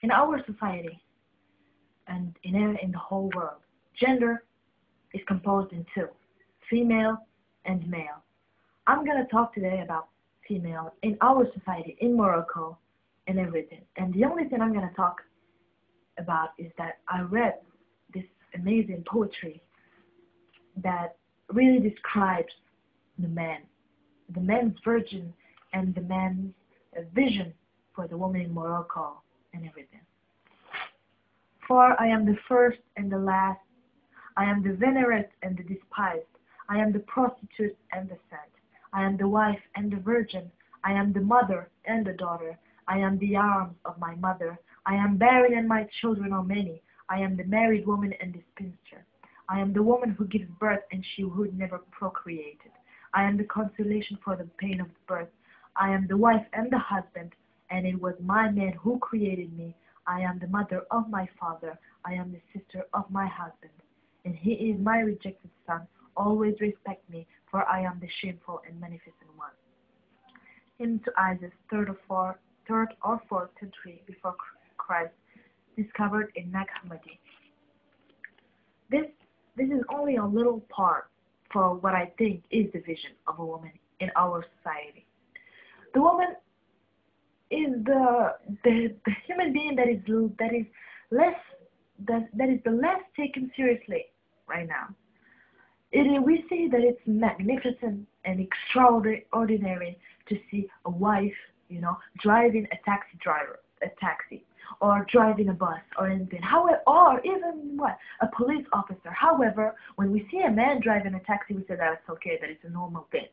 In our society and in the whole world, gender is composed in two, female and male. I'm going to talk today about female in our society, in Morocco, and everything. And the only thing I'm going to talk about is that I read this amazing poetry that really describes the man's virgin and the man's vision for the woman in Morocco and everything. For I am the first and the last, I am the venerate and the despised, I am the prostitute and the saint, I am the wife and the virgin, I am the mother and the daughter, I am the arms of my mother, I am barren and my children are many, I am the married woman and the spinster, I am the woman who gives birth and she who never procreated, I am the consolation for the pain of birth, I am the wife and the husband, and it was my man who created me, I am the mother of my father, I am the sister of my husband, and he is my rejected son, always respect me, for I am the shameful and magnificent one. Hymn to Isis, 3rd or 4th century before Christ, discovered in Nag Hammadi. This is only a little part for what I think is the vision of a woman in our society. The woman is the human being that is the less taken seriously right now. We see that it's magnificent and extraordinary to see a wife, driving a taxi, or driving a bus, or anything. However, or even a police officer. However, when we see a man driving a taxi, we say that it's okay, that it's a normal thing.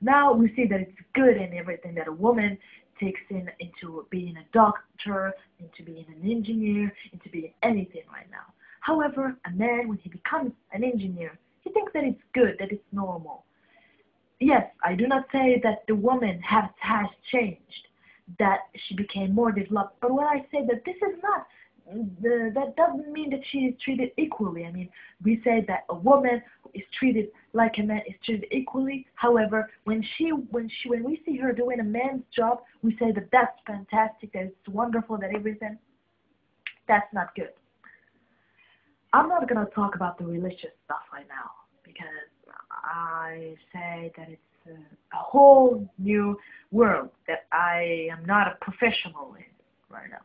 Now we see that it's good and everything that a woman takes into being a doctor, into being an engineer, into being anything right now. However, a man, when he becomes an engineer, he thinks that it's good, that it's normal. Yes, I do not say that the woman has changed, that she became more developed, but when I say that this is not, that doesn't mean that she is treated equally. I mean, we say that a woman is treated like a man is treated equally. However, when we see her doing a man's job, we say that that's fantastic, that it's wonderful, that everything. That's not good. I'm not going to talk about the religious stuff right now, because I say that it's a whole new world that I am not a professional in right now.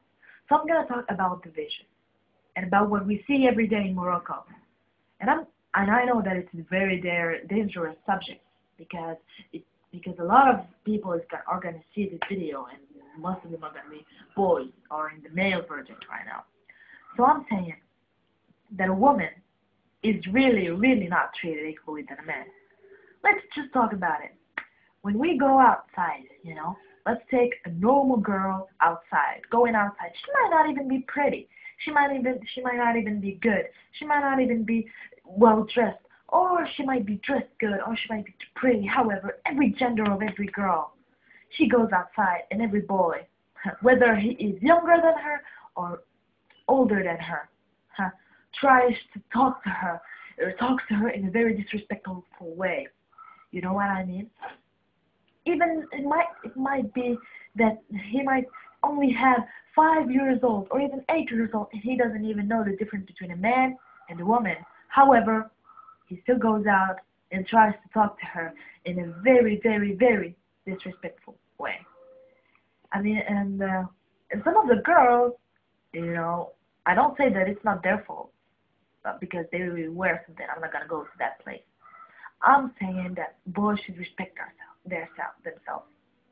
So I'm going to talk about the vision and about what we see every day in Morocco. And I know that it's a very dangerous subject, because a lot of people are going to see this video, and most of them are going to be boys or in the male version right now. So I'm saying that a woman is really, really not treated equally than a man. Let's just talk about it. When we go outside, let's take a normal girl outside, going outside. She might not even be pretty. She might not even be good. She might not even be well dressed, or she might be dressed good, or she might be pretty. However, every gender of every girl, she goes outside, and every boy, whether he is younger than her or older than her, tries to talk to her, or talks to her in a very disrespectful way. You know what I mean? Even it might be that he might only have 5 years old or even 8 years old, and he doesn't even know the difference between a man and a woman. However, he still goes out and tries to talk to her in a very, very, very disrespectful way. I mean, and some of the girls, I don't say that it's not their fault, but because they really wear something, I'm not gonna go to that place. I'm saying that boys should respect themselves.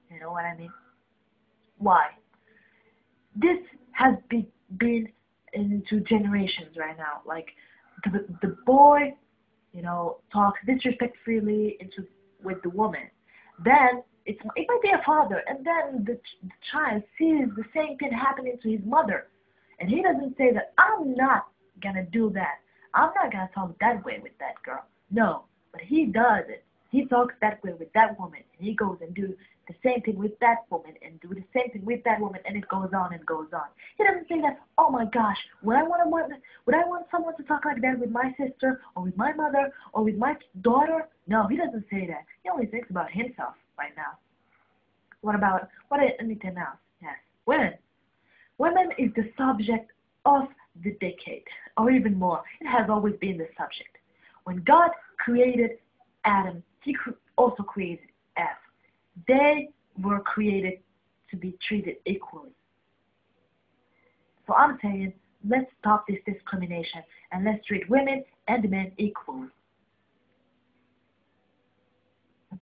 You know what I mean? Why? This has been into generations right now. Like the boy, talks disrespectfully with the woman. Then it might be a father, and then the child sees the same thing happening to his mother, and he doesn't say that I'm not gonna do that. I'm not gonna talk that way with that girl. No. But he does it. He talks that way with that woman, and he goes and do the same thing with that woman, and do the same thing with that woman, and it goes on and goes on. He doesn't say that, oh my gosh, would I want someone to talk like that with my sister, or with my mother, or with my daughter? No, he doesn't say that. He only thinks about himself right now. What about anything else? Yes, women. Women is the subject of the decade, or even more. It has always been the subject. When God created Adam, He also created Eve. They were created to be treated equally. So I'm saying, let's stop this discrimination and let's treat women and men equally.